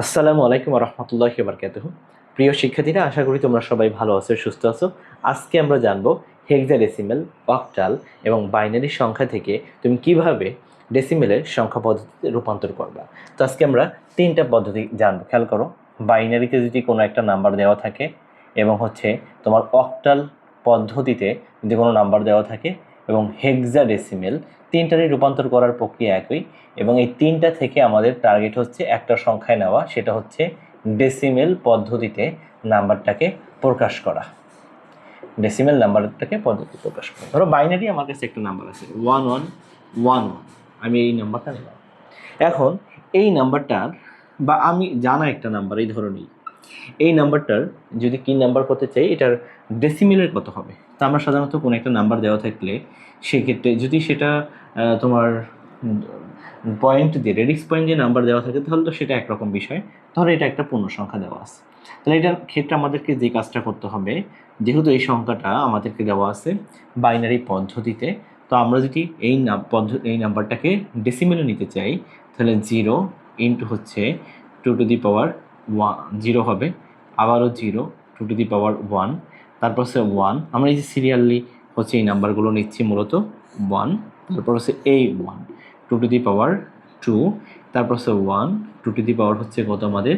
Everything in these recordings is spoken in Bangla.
আসসালামু আলাইকুম রহমতুল্লাহি ওয়া বারাকাতুহু। প্রিয় শিক্ষার্থীরা, আশা করি তোমরা সবাই ভালো আছো, সুস্থ আছো। আজকে আমরা জানবো হেক্সাডেসিমেল, অক্টাল এবং বাইনারি সংখ্যা থেকে তুমি কিভাবে ডেসিমেলের সংখ্যা পদ্ধতিতে রূপান্তর করবা। তো আজকে আমরা তিনটা পদ্ধতি জানবো। খেয়াল করো, বাইনারিতে যদি কোনো একটা নাম্বার দেওয়া থাকে এবং তোমার অক্টাল পদ্ধতিতে যদি কোনো নাম্বার দেওয়া থাকে এবং হেক্সাডেসিমেল, তিনটারই রূপান্তর করার প্রক্রিয়া একই। এবং এই তিনটা থেকে আমাদের টার্গেট হচ্ছে একটা সংখ্যায় নেওয়া, সেটা হচ্ছে ডেসিমেল পদ্ধতিতে নাম্বারটাকে প্রকাশ করা। ডেসিমেল নাম্বারটাকে পদ্ধতি প্রকাশ করা। ধরো বাইনারি আমার কাছে একটা নাম্বার আছে 1111, আমি এই নাম্বারটা নিলাম। এখন এই নাম্বারটার বা আমি জানা একটা নাম্বার এই ধরনের, এই নাম্বারটার যদি কি নাম্বার করতে চাই, এটার ডেসিমেলের কত হবে। তা আমরা সাধারণত কোনো একটা নাম্বার দেওয়া থাকলে সেক্ষেত্রে যদি সেটা তোমার পয়েন্ট দিয়ে রেডিক্স পয়েন্ট দিয়ে নাম্বার দেওয়া থাকে, তাহলে তো সেটা একরকম বিষয়। ধরো এটা একটা পূর্ণ সংখ্যা দেওয়া আছে, তাহলে এটার ক্ষেত্রে আমাদেরকে যে কাজটা করতে হবে, যেহেতু এই সংখ্যাটা আমাদেরকে দেওয়া আছে বাইনারি পদ্ধতিতে, তো আমরা যদি এই নাম্বারটাকে ডেসিমেলে নিতে চাই, তাহলে 0 ইন্টু 2 হবে, আবারও 0 2 তারপর 1। আমরা এই যে সিরিয়ালি এই নাম্বারগুলো নিচ্ছি মূলত 1, তারপর এই 1 2 তারপর 1 কত আমাদের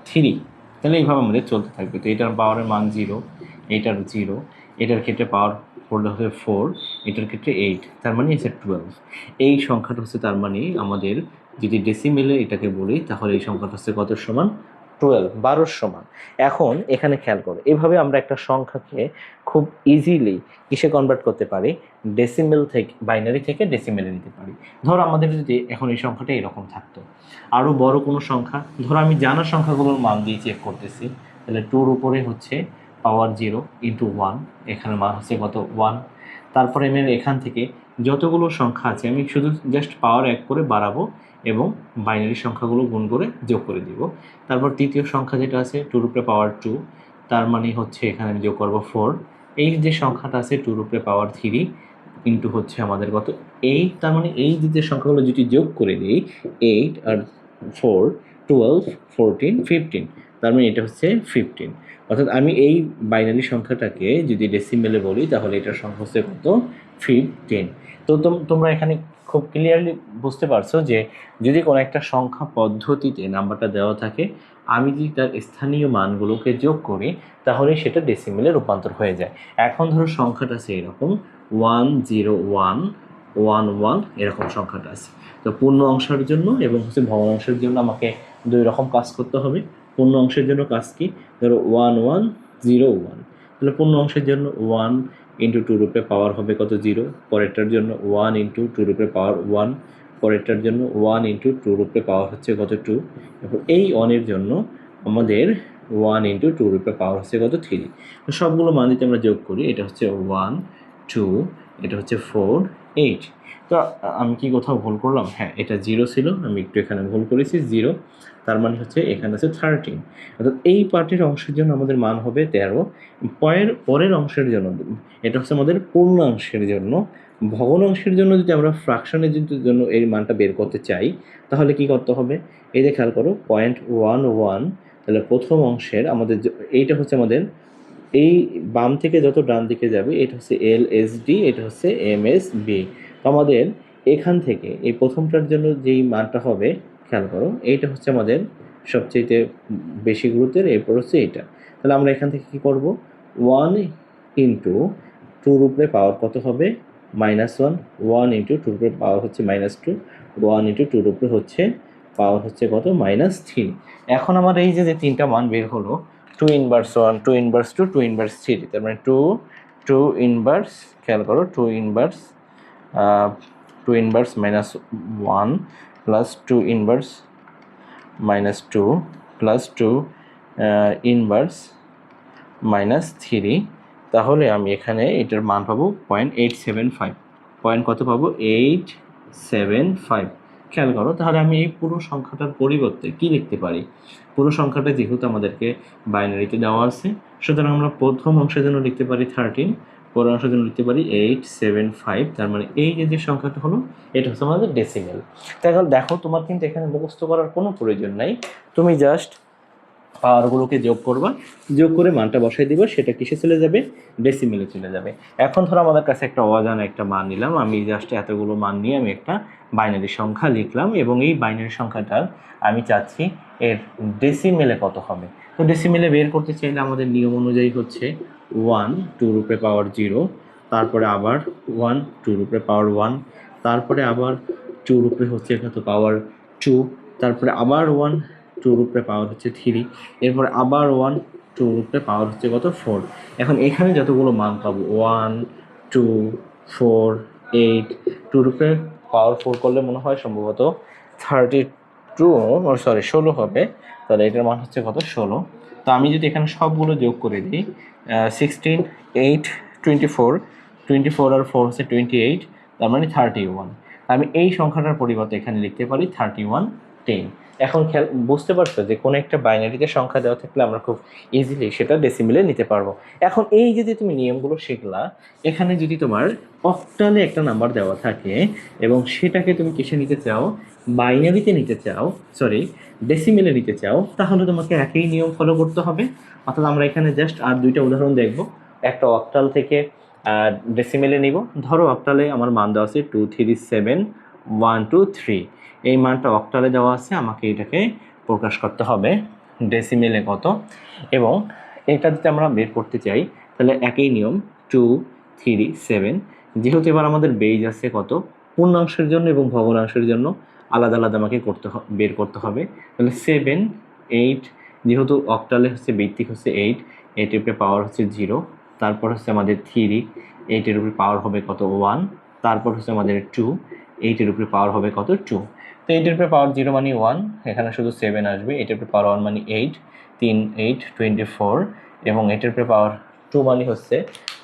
3। তাহলে এইভাবে আমাদের চলতে থাকবে। তো এটার পাওয়ারের মান 0, এইটার 0, এটার ক্ষেত্রে পাওয়ার করলে হবে 4, এটার ক্ষেত্রে 8, তার মানে 12। এই সংখ্যাটা তার মানে আমাদের যদি ডেসিমেলে এটাকে বলি, তাহলে এই সংখ্যাটা কত সমান 12 সমান। এখন এখানে খেয়াল করো, এভাবে আমরা একটা সংখ্যাকে খুব ইজিলি কিসে কনভার্ট করতে পারি, ডেসিমেল থেকে বাইনারি থেকে ডেসিমেলে নিতে পারি। ধরো আমাদের যদি এখন এই সংখ্যাটা এরকম থাকতো, আরও বড় কোনো সংখ্যা, ধরো আমি জানা সংখ্যাগুলোর মান দিয়ে চেক করতেছি, তাহলে 2-র উপরে পাওয়ার 0 ইন্টু 1, এখানে মান কত 1। তারপরে আমি এখান থেকে যতগুলো সংখ্যা আছে আমি শুধু জাস্ট পাওয়ার 1 করে বাড়াবো এবং বাইনারি সংখ্যাগুলো গুণ করে যোগ করে দিব। তারপর তৃতীয় সংখ্যা যেটা আছে 2-র উপরে পাওয়ার 2, তার মানে এখানে আমি যোগ করবো 4। এই যে সংখ্যাটা আছে 2-র উপরে পাওয়ার 3 ইন্টু আমাদের কত 8, তার মানে এই যে সংখ্যাগুলো যদি যোগ করে দিই, 8 আর 4 12 14 15, তার মানে এটা 15। অর্থাৎ আমি এই বাইনারি সংখ্যাটাকে যদি ডেসিমেলে বলি, তাহলে এটার সংখ্যা কত 15। তো তোমরা এখানে খুব ক্লিয়ারলি বুঝতে পারছো যে যদি কোনো একটা সংখ্যা পদ্ধতিতে নাম্বারটা দেওয়া থাকে, আমি যদি তার স্থানীয় মানগুলোকে যোগ করি, তাহলে সেটা ডেসিমেলে রূপান্তর হয়ে যায়। এখন ধরো সংখ্যাটা আছে এরকম 10111, এরকম সংখ্যাটা আছে। তো পূর্ণ অংশের জন্য এবং ভগ্নাংশের জন্য আমাকে দুই রকম কাজ করতে হবে। পূর্ণ অংশের জন্য কাজ কি, ধরো 1101, তাহলে পূর্ণ অংশের জন্য 1 ইন্টু 2-র উপরে পাওয়ার হবে কত 0, পরেরটার জন্য 1 ইন্টু 2-র উপরে পাওয়ার 1, পরেরটার জন্য 1 ইন্টু 2-র উপরে পাওয়ার কত 2, এবং এই 1-এর জন্য আমাদের 1 ইন্টু 2-র উপরে পাওয়ার কত 3। তো সবগুলো মান যদি আমরা যোগ করি, এটা 1 2, এটা 4 8। তো আমি কি কোথাও ভুল করলাম? হ্যাঁ, এটা 0 ছিল, আমি একটু এখানে ভুল করেছি 0, তার মানে এখানে আছে 13। অর্থাৎ এই পার্টের অংশের জন্য আমাদের মান হবে 13। পরের অংশের জন্য এটা আমাদের পূর্ণাংশের জন্য। ভগ্নাংশের জন্য যদি আমরা ফ্র্যাকশনের জন্য এই মানটা বের করতে চাই, তাহলে কি করতে হবে, এই যে খেয়াল করো 0.11, তাহলে প্রথম অংশের আমাদের এইটা আমাদের এই বাম থেকে যত ডান দিকে যাবে, এটা LSD, এটা MSB। তো আমাদের এখান থেকে এই প্রথমটার জন্য যেই মানটা হবে, খেয়াল করো, এইটা আমাদের সবচেয়ে বেশি গুরুত্বের, এরপর এইটা। তাহলে আমরা এখান থেকে কি করব, 1 ইন্টু 2-র উপরে পাওয়ার কত হবে -1, 1 ইন্টু 2-র উপরে পাওয়ার -2, 1 ইন্টু 2-র উপরে পাওয়ার কত -3। এখন আমার এই যে তিনটা মান বের হলো, 2 ইনভার্স 1, 2 ইনভার্স 2, 2 ইনভার্স 3, তার মানে 2 ইনভার্স, খেয়াল করো 2 inverse -1 plus 2 inverse -2 plus 2 inverse -3। তাহলে আমি এখানে এটার মান পাবো 0.875। পয়েন্ট কত পাবো 875। খেয়াল করো, তাহলে আমি এই পুরো সংখ্যাটার পরিবর্তে কি লিখতে পারি, পুরো সংখ্যাটা যেহেতু আমাদেরকে বাইনারিতে দেওয়া আছে, সুতরাং আমরা প্রথম অংশের জন্য লিখতে পারি 13, পরের অংশের জন্য লিখতে পারি 875, তার মানে এই যে সংখ্যাটা হলো এটা হচ্ছে আমাদের ডেসিমেল। তাই এখন দেখো তোমার কিন্তু এখানে মুখস্থ করার কোনো প্রয়োজন নাই, তুমি জাস্ট পাওয়ারগুলোকে যোগ করবা, যোগ করে মানটা বসাই দিবা, সেটা কিসে চলে যাবে, ডেসিমেলে চলে যাবে। এখন ধরো আমাদের কাছে একটা অজানা একটা মান নিলাম, আমি জাস্ট এতগুলো মান নিয়ে আমি একটা বাইনারি সংখ্যা লিখলাম, এবং এই বাইনারি সংখ্যাটার আমি চাচ্ছি এর ডেসিমেলে কত হবে। তো ডেসিমেলে বের করতে চাইলে আমাদের নিয়ম অনুযায়ী হচ্ছে 1 2 রূপে পাওয়ার 0, তারপরে আবার 1 2 রূপে পাওয়ার 1, তারপরে আবার 2 রূপে হচ্ছে কত পাওয়ার 2, তারপরে আবার 1 2 রূপে পাওয়ার হচ্ছে 3, এরপর আবার 1 2 রূপে পাওয়ার হচ্ছে কত 4। এখন এখানে যতগুলো মান পাবো 1 2 4 8, 2 রূপে পাওয়ার 4 করলে মনে হয় সম্ভবত 16 হবে, তাহলে এটার মান হচ্ছে কত 16। তো আমি যদি এখানে সবগুলো যোগ করে দিই 16 8 24, 24 আর 4 হচ্ছে 28, তার মানে 31। আমি এই সংখ্যাটার পরিবর্তে এখানে লিখতে পারি 31 10। এখন খেয়াল বুঝতে পারছো যে কোনো একটা বাইনারিতে সংখ্যা দেওয়া থাকলে আমরা খুব ইজিলি সেটা ডেসিমেলে নিতে পারবো। এখন এই যে তুমি নিয়মগুলো শিখলা, এখানে যদি তোমার অক্টালে একটা নাম্বার দেওয়া থাকে এবং সেটাকে তুমি কিসে নিতে চাও, বাইনারিতে নিতে চাও, সরি ডেসিমেলে নিতে চাও, তাহলে তোমাকে একই নিয়ম ফলো করতে হবে। অর্থাৎ আমরা এখানে জাস্ট আর দুইটা উদাহরণ দেখব, একটা অক্টাল থেকে ডেসিমেলে নিব। ধরো অক্টালে আমার মান দেওয়া আছে 2 3 7 1 2 3, এই মানটা অক্টালে দেওয়া আছে, আমাকে এটাকে প্রকাশ করতে হবে ডেসিমেলে কত। এবং এটা যদি আমরা বের করতে চাই তাহলে একই নিয়ম 2 3 7, যেহেতু এবার আমাদের বেজ আছে কত পূর্ণাংশের জন্য এবং ভগ্নাংশের জন্য আলাদা আলাদা আমাকে বের করতে হবে। তাহলে 7 8, যেহেতু অক্টালে হচ্ছে ভিত্তিক হচ্ছে 8, 8 এর পাওয়ার হচ্ছে 0, তারপর হচ্ছে আমাদের 3, 8 এর উপরে পাওয়ার হবে কত 1, তারপর হচ্ছে আমাদের 2, 8 এর উপরে পাওয়ার হবে কত 2। তো 8 এর উপরে পাওয়ার 0 মানে 1, এখানে শুধু 7 আসবে, 8 এর উপরে পাওয়ার 1 মানে 8, 3 8 24, এবং 8 এর উপরে পাওয়ার 2 মানে হচ্ছে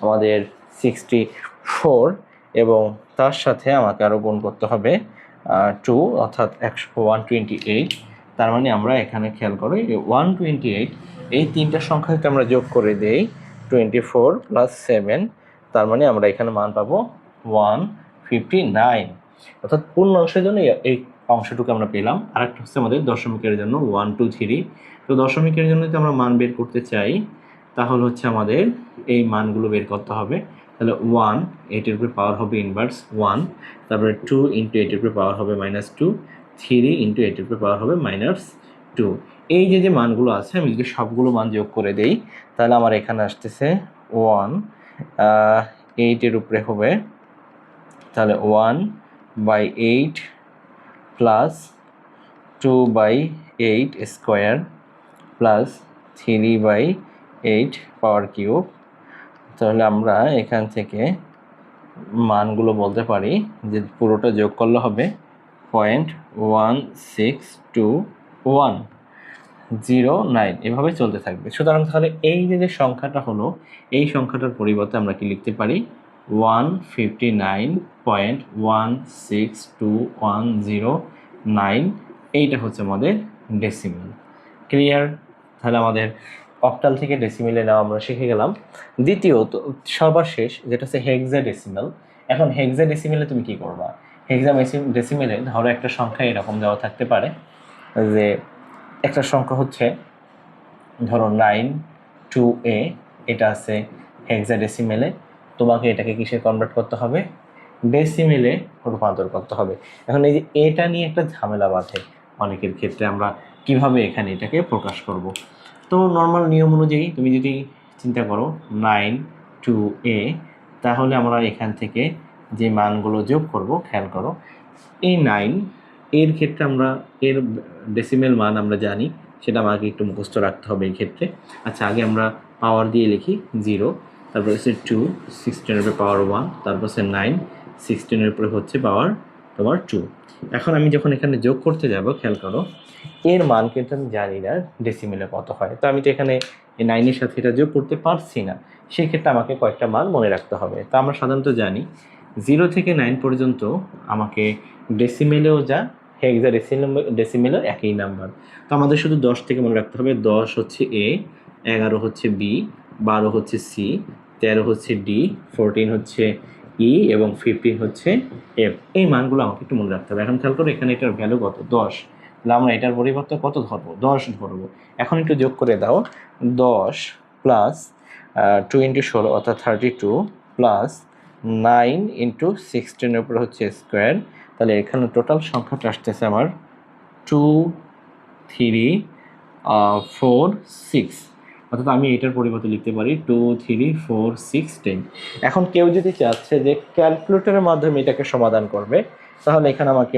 আমাদের 64, এবং তার সাথে আমাকে আরও গুণ করতে হবে 2, অর্থাৎ 128। তার মানে আমরা এখানে খেয়াল করি 128, এই তিনটা সংখ্যাকে আমরা যোগ করে দেই 24 প্লাস 7, তার মানে আমরা এখানে মান পাবো 159। অর্থাৎ পূর্ণাংশের জন্য এই অংশটুকু আমরা পেলাম। আরেকটা হচ্ছে আমাদের দশমিকের জন্য 1 2 3। তো দশমিকের জন্য যদি আমরা মান বের করতে চাই তাহলে হচ্ছে আমাদের এই মানগুলো বের করতে হবে। তাহলে 1 8 এর উপরে পাওয়ার হবে ইনভার্স 1, তারপরে 2 ইন্টু 8 এর উপরে পাওয়ার হবে -2, 3 ইন্টু 8 এর উপরে পাওয়ার হবে -2। এই যে মানগুলো আছে আমি যদি সবগুলো মান যোগ করে দেই তাহলে আমার এখানে আসতেছে 1 8 এর উপরে হবে তাহলে 1/8 plus 2/8 square plus 3/8 power cube. তাহলে আমরা এখান থেকে মানগুলো বলতে পারি যে পুরোটা যোগ করলে হবে 0.162109, এভাবে চলতে থাকবে। সুতরাং তাহলে এই যে সংখ্যাটা হলো, এই সংখ্যাটার পরিবর্তে আমরা কি লিখতে পারি 159.1621009, এইটা হচ্ছে আমাদের ডেসিমেল। ক্লিয়ার? তাহলে আমাদের অক্টাল থেকে ডেসিমেলে নেওয়া আমরা শিখে গেলাম। দ্বিতীয়ত সর্বশেষ যেটা হচ্ছে হেক্সাডেসিমেল। এখন হেক্সাডেসিমেলে তুমি কি করবা, হেক্সাডেসিমেলে ধরো একটা সংখ্যা এরকম দেওয়া থাকতে পারে যে একটা সংখ্যা হচ্ছে ধরো 92A, এটা আছে হেক্সাডেসিমেলে, তোমাকে এটাকে কিসে কনভার্ট করতে হবে, ডেসিমেলে রূপান্তর করতে হবে। এখন এই যে এটা নিয়ে একটা ঝামেলা বাঁধে অনেকের ক্ষেত্রে, আমরা কিভাবে এখানে এটাকে প্রকাশ করব। তো নর্মাল নিয়ম অনুযায়ী তুমি যদি চিন্তা করো 92A, তাহলে আমরা এখান থেকে যে মানগুলো যোগ করব খেয়াল করো, এই 9 এর ক্ষেত্রে আমরা এর ডেসিমেল মান আমরা জানি, সেটা আমাকে একটু মুখস্থ রাখতে হবে এই ক্ষেত্রে। আচ্ছা, আগে আমরা পাওয়ার দিয়ে লিখি 0, তারপর হচ্ছে 2 16 এর উপরে পাওয়ার 1, তারপর হচ্ছে 9 16 এর উপরে হচ্ছে পাওয়ার তোমার 2। এখন আমি যখন এখানে যোগ করতে যাব খেয়াল করো, এর মান কিন্তু আমি জানি না ডেসিমেলে কত হয়, তো আমি তো এখানে এই 9 এর সাথে এটা যোগ করতে পারছি না, সেক্ষেত্রে আমাকে কয়েকটা মান মনে রাখতে হবে। তো আমরা সাধারণত জানি 0 থেকে 9 পর্যন্ত আমাকে ডেসিমেলেও যা হেক্সাডেসিমেলেও একই নাম্বার। তো আমাদের শুধু 10 থেকে মনে রাখতে হবে, 10 হচ্ছে A, 11 হচ্ছে B, 12 হচ্ছে C, 13 হচ্ছে ডি, 14 হচ্ছে ই এবং 15 হচ্ছে এফ। এই মানগুলো আমাকে একটু মনে রাখতে হবে। এখন খেয়াল করো এখানে এটার ভ্যালু কত, 10। তাহলে আমরা এটার পরিবর্তে কত ধরবো, 10 ধরবো। এখন একটু যোগ করে দাও, 10 প্লাস 2 ইন্টু 16 অর্থাৎ 32 প্লাস 9 ইন্টু 16 উপর হচ্ছে স্কোয়ার। তাহলে এখানে টোটাল সংখ্যাটা আসতেছে আমার 2 3 4 6। অর্থাৎ আমি এটার পরিবর্তে লিখতে পারি 2 3 4 6 10। এখন কেউ যদি চাচ্ছে যে ক্যালকুলেটরের মাধ্যমে এটাকে সমাধান করবে, তাহলে এখানে আমাকে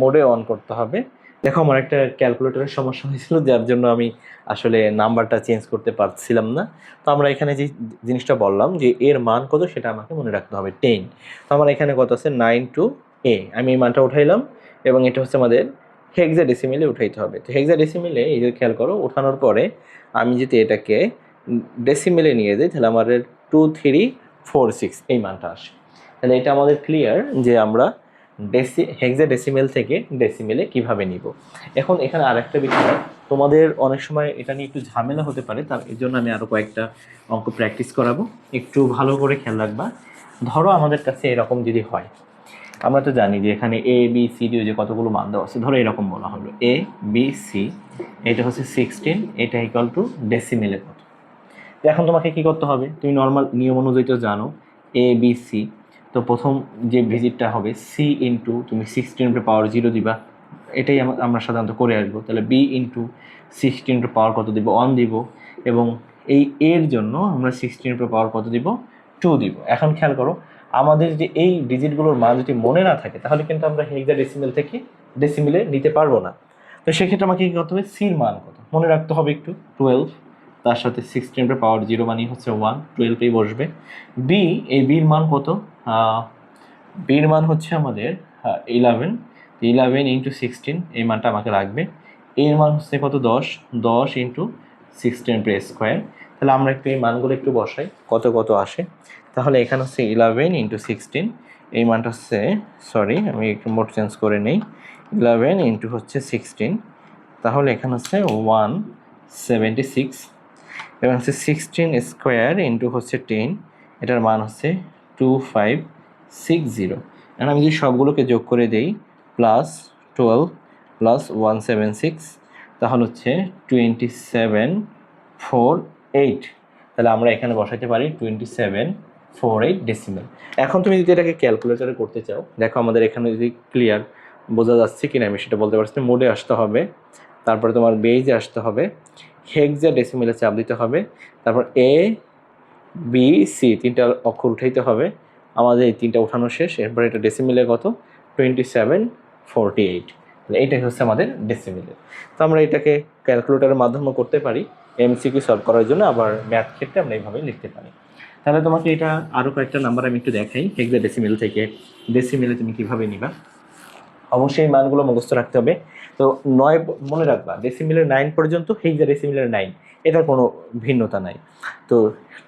মোডে অন করতে হবে। দেখো আমার একটা ক্যালকুলেটরের সমস্যা হয়েছিল, যার জন্য আমি আসলে নাম্বারটা চেঞ্জ করতে পারছিলাম না। তো আমরা এখানে যে জিনিসটা বললাম যে এর মান কত সেটা আমাকে মনে রাখতে হবে 10। তো আমার এখানে কত আছে 9 টু এ, আমি এই মানটা উঠাইলাম এবং এটা হচ্ছে আমাদের হেক্সাডেসিমেলে উঠাইতে হবে। তো হেক্সাডেসিমেলে এই যে খেয়াল করো, উঠানোর পরে আমি যদি এটাকে ডেসিমেলে নিয়ে যাই তাহলে আমাদের 2 3 4 6 এই মানটা আসে। তাহলে এটা আমাদের ক্লিয়ার যে আমরা হেক্সাডেসিমেল থেকে ডেসিমেলে কিভাবে নিব। এখন এখানে আরেকটা বিষয়, তোমাদের অনেক সময় এটা নিয়ে একটু ঝামেলা হতে পারে, তার এর জন্য আমি আরও কয়েকটা অঙ্ক প্র্যাকটিস করাবো, একটু ভালো করে খেয়াল রাখবা। ধরো আমাদের কাছে এরকম যদি হয়, আমরা তো জানি যে এখানে এ বি সি ডি যে কতগুলো মান দেওয়া আছে, ধরো এরকম বলা হলো এ বি সি, এটা হচ্ছে 16, এটা ইকুয়াল টু ডেসিমেলে কত। তো এখন তোমাকে কি করতে হবে, তুমি নর্মাল নিয়ম অনুযায়ী তো জানো এ বি সি। তো প্রথম যে ভিজিটটা হবে সি ইন্টু তুমি 16 পাওয়ার 0 দিবা, এটাই আমরা সাধারণত করে আসবো। তাহলে বি ইন্টু 16 পাওয়ার কত দিব, 1 দিব, এবং এই এর জন্য আমরা 16 পাওয়ার কত দিব, 2 দিব। এখন খেয়াল করো, আমাদের যে এই ডিজিটগুলোর মান যদি মনে না থাকে তাহলে কিন্তু আমরা হেক্সাডেসিমেল থেকে ডেসিমেলে নিতে পারবো না। তো সেক্ষেত্রে আমাকে কী করতে হবে, সির মান কত মনে রাখতে হবে একটু, 12, তার সাথে 16 পাওয়ার 0 মানে হচ্ছে 1, 12এই বসবে। বি, এই বির মান কত, বির মান হচ্ছে আমাদের 11, 11 ইন্টু 16 এই মানটা আমাকে লাগবে। এর মান হচ্ছে কত, 10, 10 ইন্টু 16 স্কোয়ার। তাহলে আমরা একটু এই মানগুলো একটু বসাই কত কত আসে। তাহলে এখানে হচ্ছে 11 ইন্টু 16, এই মানটা হচ্ছে, সরি আমি একটু মোড চেঞ্জ করে নেই, 11 ইন্টু হচ্ছে 16, তাহলে এখানে হচ্ছে 176, এবং হচ্ছে 16 স্কোয়ার ইন্টু হচ্ছে 10, এটার মান হচ্ছে 2560। এখন আমি যদি সবগুলোকে যোগ করে দেই, প্লাস 12 প্লাস 176, তাহলে হচ্ছে 2748। তাহলে আমরা এখানে বসাইতে পারি 2748 ডেসিমেল। এখন তুমি যদি এটাকে ক্যালকুলেটরে করতে চাও, দেখো আমাদের এখানে যদি ক্লিয়ার বোঝা যাচ্ছে কিনা আমি সেটা বলতে পারছি। মোডে আসতে হবে, তারপরে তোমার বেজে আসতে হবে, হেক্সাডেসিমেলে চাপ দিতে হবে, তারপর এ বি সি তিনটা অক্ষর উঠাইতে হবে। আমাদের এই তিনটা উঠানো শেষ, এরপর এটা ডেসিমেলে কত, 2748। এইটাই হচ্ছে আমাদের ডেসিমেলে। তো আমরা এটাকে ক্যালকুলেটরের মাধ্যমে করতে পারি এমসিকিউ সলভ করার জন্য, আবার ম্যাথ ক্ষেত্রে আমরা এইভাবে লিখতে পারি। তাহলে তোমাকে এটা আরও কয়েকটা নাম্বার আমি একটু দেখাই, হেক্সাডেসিমেল থেকে ডেসিমেলে তুমি কীভাবে নিবা। অবশ্যই মানগুলো মুখস্থ রাখতে হবে। তো 9 মনে রাখবা, ডেসিমেলের 9 পর্যন্ত, হেক্সাডেসিমেলের 9, এটার কোনো ভিন্নতা নাই। তো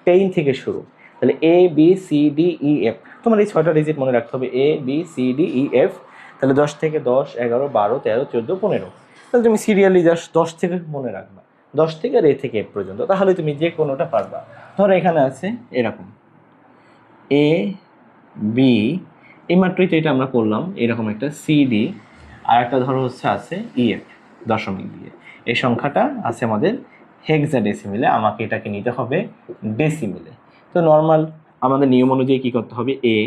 10 থেকে শুরু, তাহলে A B C D E F, তোমার এই 6টা ডিজিট মনে রাখতে হবে, A B C D E F. তাহলে 10 থেকে 10 11 12 13 14 15, তাহলে তুমি সিরিয়ালি জাস্ট 10 থেকে মনে রাখবা, 10 থেকে আর এ থেকে এফ পর্যন্ত, তাহলে তুমি যে কোনোটা পারবা। ধরো এখানে আছে এরকম এ বি, এই মাত্রই তো এটা আমরা করলাম, এরকম একটা সিডি, আর একটা ধরো হচ্ছে আছে ইএফ দশমিক দিয়ে। এই সংখ্যাটা আছে আমাদের হেক্সাডেসিমেলে, আমাকে এটাকে নিতে হবে ডেসিমেলে। তো নর্মাল আমাদের নিয়ম অনুযায়ী কী করতে হবে, A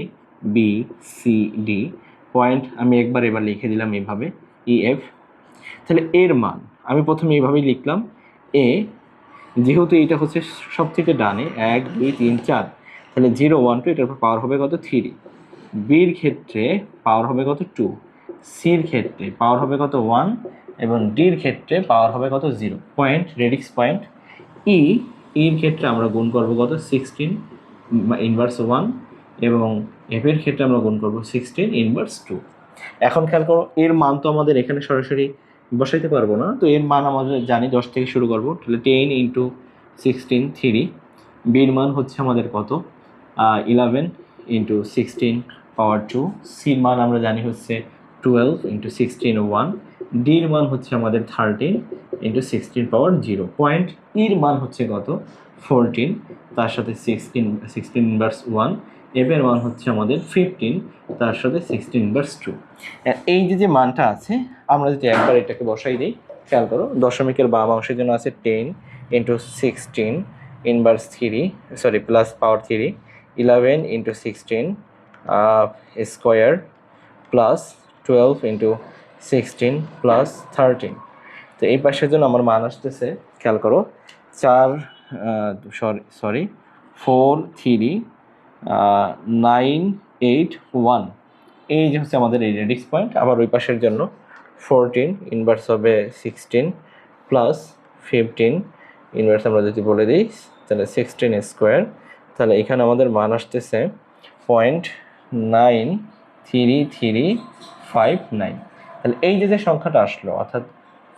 B C D point, আমি এবার লিখে দিলাম এইভাবে ইএফ। তাহলে এর মান আমি প্রথমে এইভাবেই লিখলাম, এ যেহেতু এইটা হচ্ছে সবথেকে ডানে 1 2 3 4, তাহলে 0 1 2, এটার উপর পাওয়ার হবে কত 3, বির ক্ষেত্রে পাওয়ার হবে কত 2, সির ক্ষেত্রে পাওয়ার হবে কত 1, এবং ডির ক্ষেত্রে পাওয়ার হবে কত 0 পয়েন্ট, রেডিক্স পয়েন্ট। এর ক্ষেত্রে আমরা গুণ করবো কত 16 ইনভার্স 1, এবং এফের ক্ষেত্রে আমরা গুণ করবো 16 ইনভার্স 2। এখন খেয়াল করো, এর মান তো আমাদের এখানে সরাসরি বসাইতে পারবো না, তো এর মান আমাদের জানি 10 থেকে শুরু করবো, তাহলে 10 ইন্টু 16 3, বির মান হচ্ছে আমাদের কত 11 ইন্টু 16 পাওয়ার 2, সির মান আমরা জানি হচ্ছে 12 ইন্টু 16 1, ডির মান হচ্ছে আমাদের 13 ইন্টু 16 পাওয়ার 0 পয়েন্ট, ইর মান হচ্ছে কত 14, তার সাথে 16 ইনভার্স 1, f এর মান হচ্ছে আমাদের 15, তার সাথে 16 ইনভার্স 2। এই যে মানটা আছে আমরা যদি একবার এটাকে বসাই দিই, খেয়াল করো দশমিকের বাম অংশের জন্য আছে 10 ইন্টু 16 ইনভার্স 3, সরি প্লাস পাওয়ার 3, 11 into 16 square plus 12 into 16 plus 13। তো এই পাশের জন্য আমার মান আসতেছে, খেয়াল করো 4 3 9 8 1। এই যে হচ্ছে আমাদের এই রেডিক্স পয়েন্ট। আবার ওই পাশের জন্য 14 ইনভার্স হবে 16 প্লাস 15 ইনভার্স আমরা যদি বলে দিই তাহলে 16 স্কোয়ার। তাহলে এখানে আমাদের মান আসতেছে 0.9359। তাহলে এই যে সংখ্যাটা আসলো অর্থাৎ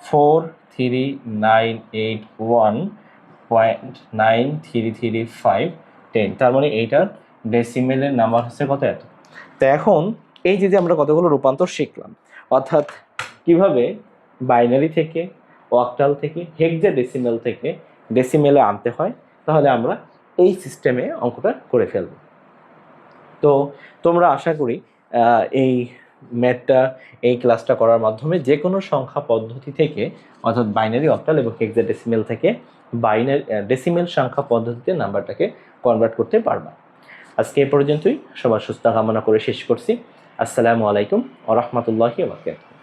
43981.933510, তার মানে এইটার ডেসিমেলের নাম্বার হচ্ছে কত, এত। তো এখন এই যে আমরা কতগুলো রূপান্তর শিখলাম, অর্থাৎ কিভাবে বাইনারি থেকে, অক্টাল থেকে, হেক্সাডেসিমেল থেকে ডেসিমেলে আনতে হয়, তাহলে আমরা এই সিস্টেমে অঙ্কটা করে ফেলব। তো তোমরা আশা করি এই ম্যাথটা, এই ক্লাসটা করার মাধ্যমে যে কোনো সংখ্যা পদ্ধতি থেকে, অর্থাৎ বাইনারি, অক্টাল এবং হেক্সাডেসিমেল থেকে ডেসিমেল সংখ্যা পদ্ধতিতে নাম্বারটাকে কনভার্ট করতে পারবা। আজকে এই পর্যন্তই, সবার সুস্থ কামনা করে শেষ করছি। আসসালামু আলাইকুম ওয়া রাহমাতুল্লাহি ওয়া বারাকাতুহু।